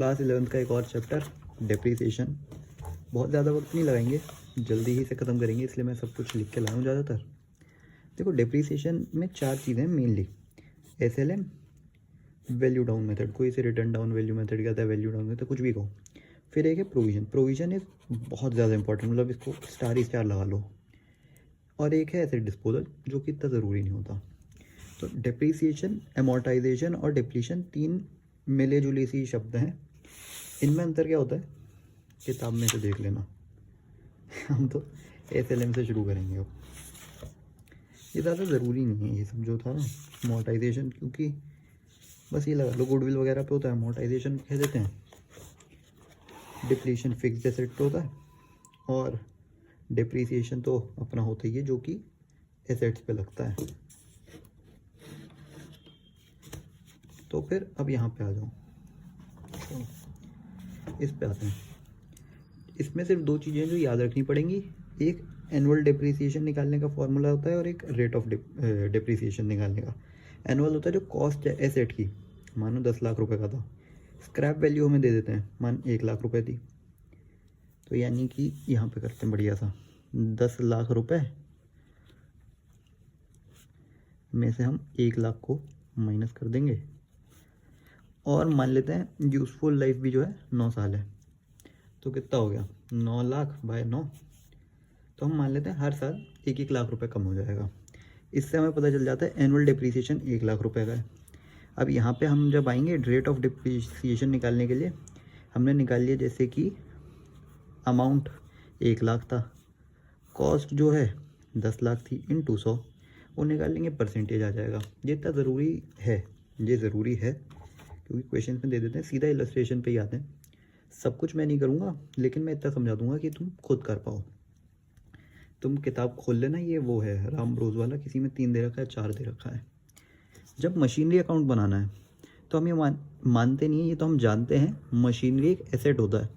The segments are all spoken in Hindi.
क्लास 11th का एक और चैप्टर डेप्रीसिएशन। बहुत ज़्यादा वक्त नहीं लगाएंगे, जल्दी ही से ख़त्म करेंगे, इसलिए मैं सब कुछ लिख के लाया हूँ ज़्यादातर। देखो डेप्रीसिएशन में 4 चीज़ें mainly, SLM, value down method, कोई से रिटर्न डाउन वैल्यू मेथड कहता है, वैल्यू डाउन मेथड, कुछ भी कहो। फिर एक है प्रोविज़न। प्रोविज़न इज बहुत ज़्यादा इंपॉर्टेंट, मतलब इसको स्टार ही स्टार लगा लो। और एक है एसेट डिस्पोजल, जो कि इतना ज़रूरी नहीं होता। तो डेप्रीसिएशन, एमोर्टाइजेशन और डिप्लीशन 3 मिले जुले सी शब्द हैं। इनमें अंतर क्या होता है किताब में से देख लेना। हम तो SLM से शुरू करेंगे अब। ये ज़्यादा ज़रूरी नहीं है ये सब जो था ना, अमोर्टाइजेशन, क्योंकि बस ये लगा लो गुडविल वगैरह पे होता है, अमोर्टाइजेशन कह देते हैं। डिप्लीशन फिक्स्ड एसेट पे होता है, और डिप्रीसिएशन तो अपना होता ही है जो कि एसेट्स पे लगता है। तो फिर अब यहाँ पे आ जाओ, इस पे आते हैं। इसमें सिर्फ 2 चीज़ें जो याद रखनी पड़ेंगी, एक एनुअल डिप्रीसिएशन निकालने का फॉर्मूला होता है, और एक रेट ऑफ डिप्रीसिएशन निकालने का। एनुअल होता है जो कॉस्ट है एसेट की, मानो 10 लाख रुपए का था, स्क्रैप वैल्यू हमें दे देते हैं, मान 1 लाख रुपए थी, तो यानी कि यहाँ पे करते हैं बढ़िया सा, 10 लाख रुपए में से हम 1 लाख को माइनस कर देंगे, और मान लेते हैं यूज़फुल लाइफ भी जो है 9 साल है, तो कितना हो गया 9 लाख बाय 9, तो हम मान लेते हैं हर साल 1-1 लाख रुपए कम हो जाएगा। इससे हमें पता चल जाता है एनुअल डिप्रीसिएशन 1 लाख रुपए का है। अब यहाँ पे हम जब आएंगे रेट ऑफ डिप्रीसिएशन निकालने के लिए, हमने निकाल लिया जैसे कि अमाउंट 1 लाख था, कॉस्ट जो है 10 लाख थी, इनटू 100, वो निकाल लेंगे, परसेंटेज आ जाएगा। ये इतना ज़रूरी है, ये ज़रूरी है क्योंकि क्वेश्चन में दे देते हैं, सीधा इलस्ट्रेशन पे ही आते हैं। सब कुछ मैं नहीं करूँगा, लेकिन मैं इतना समझा दूंगा कि तुम खुद कर पाओ। तुम किताब खोल लेना, ये वो है राम ब्रोज वाला, किसी में 3 दे रखा है, 4 दे रखा है। जब मशीनरी अकाउंट बनाना है तो हम ये मानते नहीं है, ये तो हम जानते हैं मशीनरी एक एसेट होता है,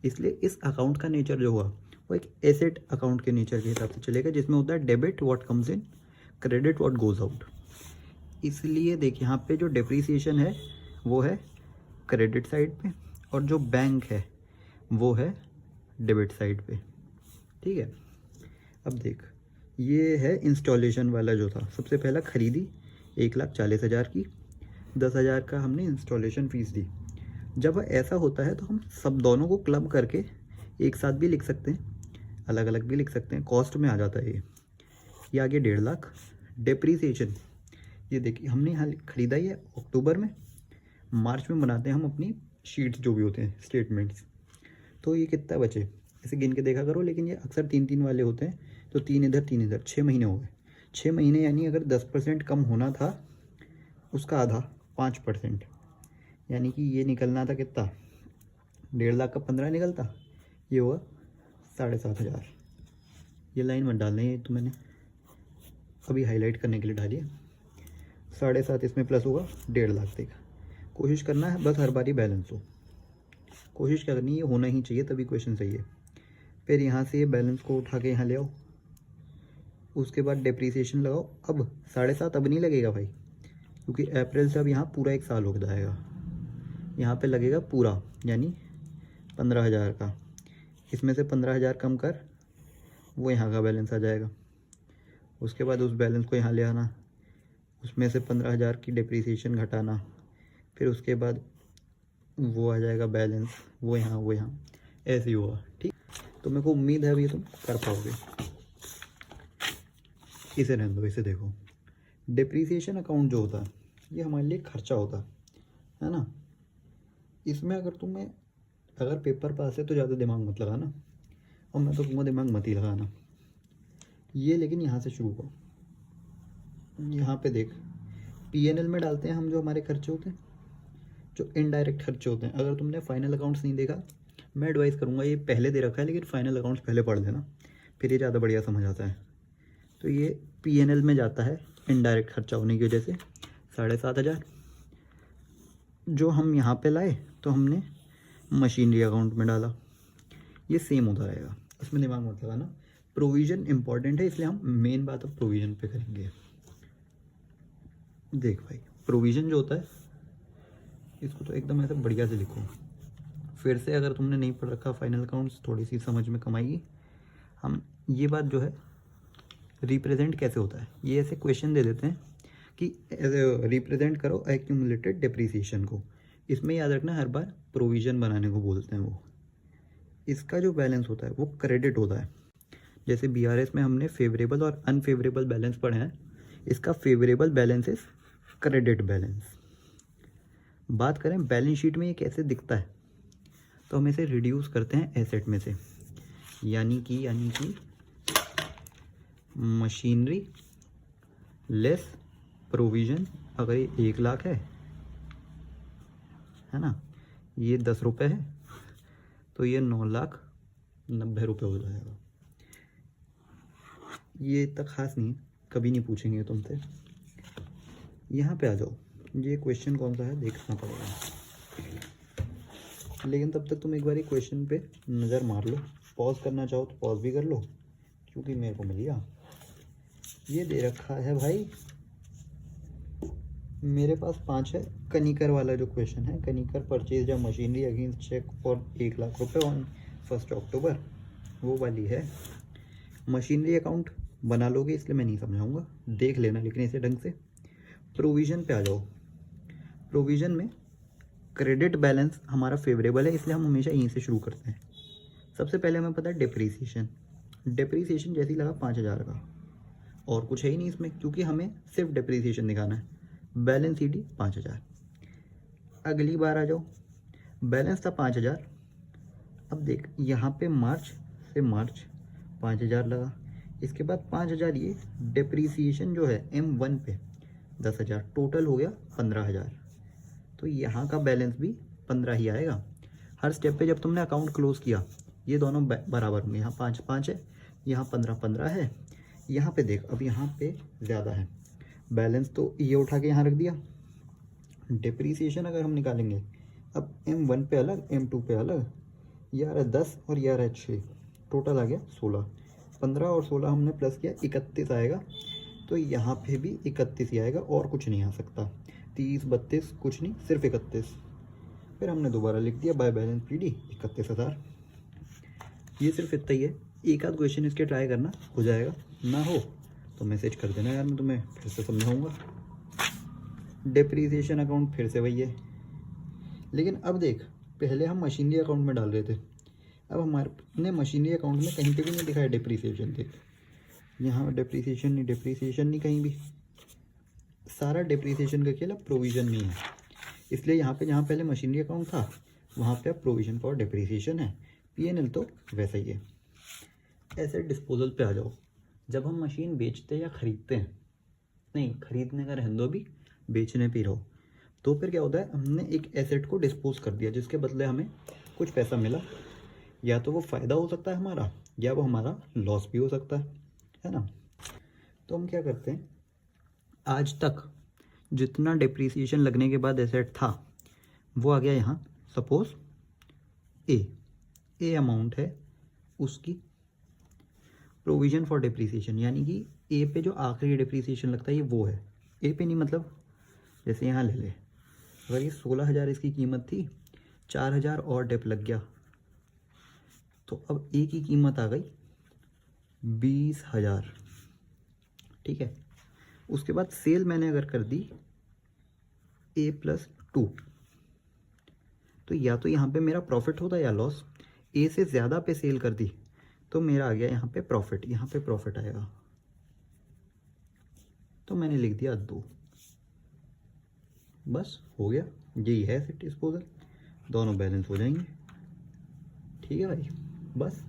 इसलिए इस अकाउंट का नेचर जो हुआ वो एक एसेट अकाउंट के नेचर के हिसाब से चलेगा, जिसमें होता है debit what comes in, credit what goes out. इसलिए देखिए यहाँ पे जो डिप्रीसिएशन है वो है क्रेडिट साइड पे, और जो बैंक है वो है डेबिट साइड पे, ठीक है। अब देख, ये है इंस्टॉलेशन वाला जो था, सबसे पहला खरीदी 1,40,000 की, 10,000 का हमने इंस्टॉलेशन फ़ीस दी। जब ऐसा होता है तो हम सब दोनों को क्लब करके एक साथ भी लिख सकते हैं, अलग अलग भी लिख सकते हैं, कॉस्ट में आ जाता है ये आ गया 1.5 लाख। डिप्रीसिएशन, ये देखिए हमने यहाँ ख़रीदा ही है अक्टूबर में, मार्च में बनाते हैं हम अपनी शीट्स जो भी होते हैं स्टेटमेंट्स, तो ये कितना बचे ऐसे गिन के देखा करो, लेकिन ये अक्सर 3-3 वाले होते हैं, तो 3 इधर 3 इधर, 6 महीने हो गए। 6 महीने यानी अगर 10% कम होना था उसका आधा 5%, यानी कि ये निकलना था कितना, 1.5 लाख का 15 निकलता, ये हुआ 7,500। ये लाइन मत डालना, ये तो मैंने अभी हाईलाइट करने के लिए डाली है। 7.5 इसमें प्लस होगा 1.5 लाख तक। कोशिश करना है बस हर बारी बैलेंस हो, कोशिश क्या करनी है, होना ही चाहिए तभी क्वेश्चन सही है। फिर यहाँ से ये बैलेंस को उठा के यहाँ ले आओ, उसके बाद डिप्रीसिएशन लगाओ। अब 7.5 अब नहीं लगेगा भाई, क्योंकि अप्रैल से अब यहाँ पूरा 1 साल हो जाएगा, यहाँ पे लगेगा पूरा, यानी 15,000 का, इसमें से 15,000 कम कर, वो यहाँ का बैलेंस आ जाएगा। उसके बाद उस बैलेंस को यहाँ ले आना, उसमें से 15,000 की डिप्रीसिएशन घटाना, फिर उसके बाद वो आ जाएगा बैलेंस, वो यहाँ, ऐसे ही होगा, ठीक। तो मेरे को उम्मीद है अभी तुम कर पाओगे। इसे रहने दो, इसे देखो, डिप्रीसिएशन अकाउंट जो होता है ये हमारे लिए खर्चा होता है ना। इसमें अगर पेपर पास है तो ज़्यादा दिमाग मत लगाना, और मैं तो कहूँगा दिमाग मत ही लगाना ये। लेकिन यहाँ से शुरू करो, यहाँ पे देख, P&L में डालते हैं हम जो हमारे खर्चे होते हैं, जो इनडायरेक्ट खर्चे होते हैं। अगर तुमने फाइनल अकाउंट्स नहीं देखा, मैं एडवाइस करूँगा, ये पहले दे रखा है लेकिन फाइनल अकाउंट्स पहले पढ़ लेना, फिर ये ज़्यादा बढ़िया समझ आता है। तो ये P&L में जाता है इनडायरेक्ट खर्चा होने की वजह से 7,500। जो हम यहाँ पे लाए तो हमने मशीनरी अकाउंट में डाला, ये सेम होता रहेगा, इसमें दिमाग मत लगाना। प्रोविज़न इंपॉर्टेंट है, इसलिए हम मेन बात अब प्रोविज़न पे करेंगे। देख भाई, प्रोविज़न जो होता है इसको तो एकदम ऐसे बढ़िया से लिखो, फिर से अगर तुमने नहीं पढ़ रखा फाइनल अकाउंट्स, थोड़ी सी समझ में कम आएगी। हम ये बात जो है रिप्रेजेंट कैसे होता है, ये ऐसे क्वेश्चन दे देते हैं कि रिप्रेजेंट करो एक्यूमुलेटेड डिप्रिसिएशन को। इसमें याद रखना हर बार प्रोविज़न बनाने को बोलते हैं वो। इसका जो बैलेंस होता है वो क्रेडिट होता है। जैसे बीआरएस में हमने फेवरेबल और अनफेवरेबल बैलेंस पढ़े हैं, इसका favourable balance is credit balance. बात करें बैलेंस शीट में ये कैसे दिखता है, तो हम इसे रिड्यूस करते हैं एसेट में से, यानी कि मशीनरी लेस प्रोविज़न। अगर ये 1 लाख है ना, ये 10 रुपये है, तो ये 9,90,000 हो जाएगा। ये इतना खास नहीं, कभी नहीं पूछेंगे तुमसे। यहाँ पे आ जाओ, ये क्वेश्चन कौन सा है देखना पड़ेगा, लेकिन तब तक तुम एक बार क्वेश्चन पे नज़र मार लो। पॉज करना चाहो तो पॉज भी कर लो, क्योंकि मेरे को मिल गया। ये दे रखा है भाई, मेरे पास 5 है। कनिकर वाला जो क्वेश्चन है, कनिकर परचेज या machinery against cheque for 1 lakh रुपये ऑन 1 अक्टूबर, वो वाली है। मशीनरी अकाउंट बना लोगे, इसलिए मैं नहीं समझाऊंगा, देख लेना लेकिन इसे ढंग से। प्रोविज़न पे आ जाओ। प्रोविज़न में क्रेडिट बैलेंस हमारा फेवरेबल है, इसलिए हम हमेशा यहीं से शुरू करते हैं। सबसे पहले हमें पता है डिप्रीसिएशन। डिप्रीसिएशन जैसे ही लगा 5,000 का, और कुछ है ही नहीं इसमें, क्योंकि हमें सिर्फ डिप्रीसिएशन दिखाना है। Balance ED 5,000। अगली बार आ जाओ, बैलेंस था 5,000। अब देख यहाँ पे मार्च से मार्च 5,000 लगा, इसके बाद 5,000 ये डिप्रीसिएशन जो है M1 पे 10,000, टोटल हो गया 15,000। तो यहाँ का बैलेंस भी 15 ही आएगा। हर स्टेप पे जब तुमने अकाउंट क्लोज किया, ये दोनों बराबर होंगे। यहाँ 5 है, यहाँ 15 है। यहाँ पे देख, अब यहाँ पे ज़्यादा है बैलेंस, तो ये उठा के यहाँ रख दिया। डिप्रीसिएशन अगर हम निकालेंगे, अब M1 पे अलग, M2 पे अलग, ये आ रहा है 10 और ये आ रहा है 6, टोटल आ गया 16। 15 और 16 हमने प्लस किया, 31 आएगा। तो यहाँ पे भी 31 ही आएगा, और कुछ नहीं आ सकता। 30, 32 कुछ नहीं, सिर्फ 31। फिर हमने दोबारा लिख दिया बाय बैलेंस पीडी 31,000। ये सिर्फ इतना ही है। एक आध क्वेश्चन इसके ट्राई करना, हो जाएगा। ना हो तो मैसेज कर देना यार, मैं तुम्हें फिर से समझाऊंगा। डिप्रीसिएशन अकाउंट फिर से वही है, लेकिन अब देख, पहले हम मशीनरी अकाउंट में डाल रहे थे, अब हमारे मशीनरी अकाउंट में कहीं पे भी नहीं दिखाया डिप्रीसिएशन। देख यहाँ डिप्रीसिएशन नहीं कहीं भी, सारा डिप्रीसिएशन का खेल अब प्रोविज़न में है। इसलिए यहाँ पे जहाँ पहले मशीनरी अकाउंट था, वहाँ पे अब प्रोविज़न फॉर डिप्रीसिएशन है। P&L तो वैसा ही है। एसेट डिस्पोजल पे आ जाओ। जब हम मशीन बेचते या ख़रीदते हैं, नहीं ख़रीदने का रहने दो, अभी बेचने पे रहो, तो फिर क्या होता है, हमने एक एसेट को डिस्पोज कर दिया, जिसके बदले हमें कुछ पैसा मिला। या तो वो फ़ायदा हो सकता है हमारा, या वो हमारा लॉस भी हो सकता है ना। तो हम क्या करते हैं, आज तक जितना डिप्रीसिएशन लगने के बाद एसेट था वो आ गया यहाँ। सपोज ए अमाउंट है उसकी प्रोविज़न फॉर डिप्रीसिएशन, यानी कि ए पे जो आखिरी डिप्रीसिएशन लगता है ये वो है। ए पे नहीं, मतलब जैसे यहाँ ले ले, अगर ये 16,000 इसकी कीमत थी, 4,000 और डिप लग गया, तो अब ए की कीमत आ गई 20,000। ठीक है, उसके बाद सेल मैंने अगर कर दी A+2, तो या तो यहाँ पे मेरा प्रॉफिट होता या लॉस। ए से ज़्यादा पे सेल कर दी तो मेरा आ गया यहाँ पे प्रॉफिट, यहाँ पे प्रॉफिट आएगा, तो मैंने लिख दिया 2। बस हो गया, यही है एसेट डिस्पोजल, दोनों बैलेंस हो जाएंगे। ठीक है भाई, बस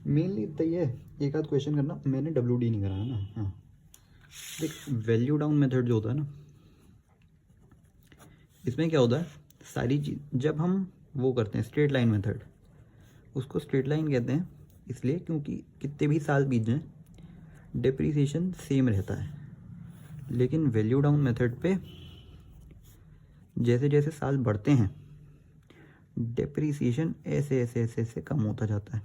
मेनली इतना ही है। एक आध क्वेश्चन करना, मैंने WD नहीं कराया ना। हाँ देख, वैल्यू डाउन मेथड जो होता है ना, इसमें क्या होता है, सारी चीज़ जब हम वो करते हैं स्ट्रेट लाइन मेथड, उसको स्ट्रेट लाइन कहते हैं इसलिए क्योंकि कितने भी साल बीत जाएं डिप्रीसिएशन सेम रहता है। लेकिन वैल्यू डाउन मेथड पे जैसे जैसे साल बढ़ते हैं डिप्रीसिएशन ऐसे ऐसे ऐसे ऐसे कम होता जाता है,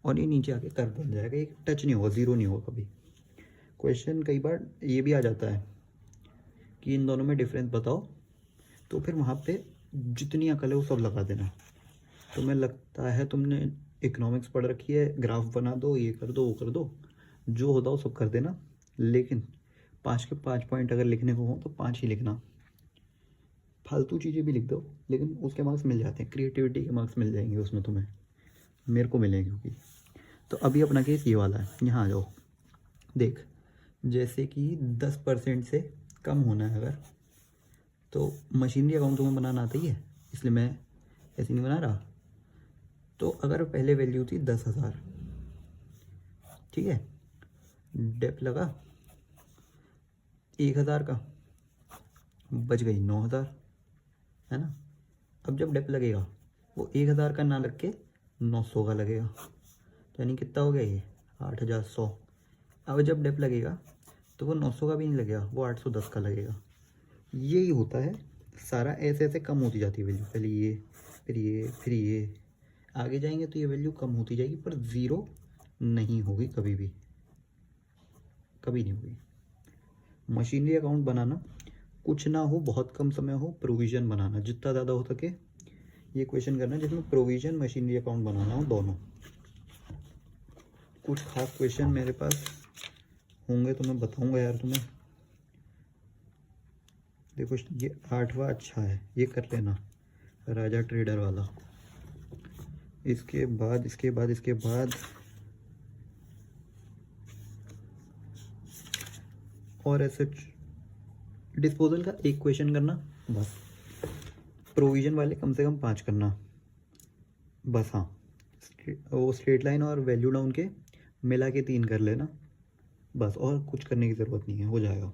और ये नीचे आके कर्व बन जाएगा, एक टच नहीं होगा, ज़ीरो नहीं होगा कभी। क्वेश्चन कई बार ये भी आ जाता है कि इन दोनों में डिफरेंस बताओ, तो फिर वहाँ पे जितनी अकल है वो सब लगा देना। तुम्हें लगता है तुमने इकोनॉमिक्स पढ़ रखी है, ग्राफ बना दो, ये कर दो, वो कर दो, जो होता हो सब कर देना, लेकिन 5 के 5 पॉइंट अगर लिखने को हो तो 5 ही लिखना। फालतू चीज़ें भी लिख दो लेकिन उसके मार्क्स मिल जाते हैं, क्रिएटिविटी के मार्क्स मिल जाएंगे उसमें तुम्हें, मेरे को मिलेंगे क्योंकि। तो अभी अपना केस ये वाला है, यहाँ आ जाओ। देख, जैसे कि 10% से कम होना है अगर, तो मशीनरी अकाउंट तुम्हें बनाना आता ही है, इसलिए मैं ऐसे नहीं बना रहा। तो अगर पहले वैल्यू थी 10,000, ठीक है, डेप लगा 1,000 का, बच गई 9,000, है ना। अब जब डेप लगेगा वो 1,000 का ना लग के 900 का लगेगा, तो यानी कितना हो गया ये 8,100। अब जब डेप लगेगा तो वो 900 का भी नहीं लगेगा, वो 810 का लगेगा। यही होता है सारा, ऐसे ऐसे कम होती जाती है वैल्यू, पहले ये, फिर ये, फिर ये, आगे जाएंगे तो ये वैल्यू कम होती जाएगी, पर ज़ीरो नहीं होगी कभी भी, कभी नहीं होगी। मशीनरी अकाउंट बनाना कुछ ना हो, बहुत कम समय हो, प्रोविज़न बनाना जितना ज़्यादा हो सके, ये क्वेश्चन करना जिसमें प्रोविज़न मशीनरी अकाउंट बनाना हो दोनों। कुछ खास क्वेश्चन मेरे पास होंगे तो मैं बताऊंगा यार तुम्हें। देखो ये 8वां अच्छा है, ये कर लेना, राजा ट्रेडर वाला। इसके बाद इसके बाद इसके बाद और ऐसे डिस्पोजल का एक क्वेश्चन करना बस, प्रोविज़न वाले कम से कम 5 करना बस। हाँ, वो स्ट्रेट लाइन और वैल्यू डाउन के मिला के 3 कर लेना बस, और कुछ करने की ज़रूरत नहीं है, हो जाएगा।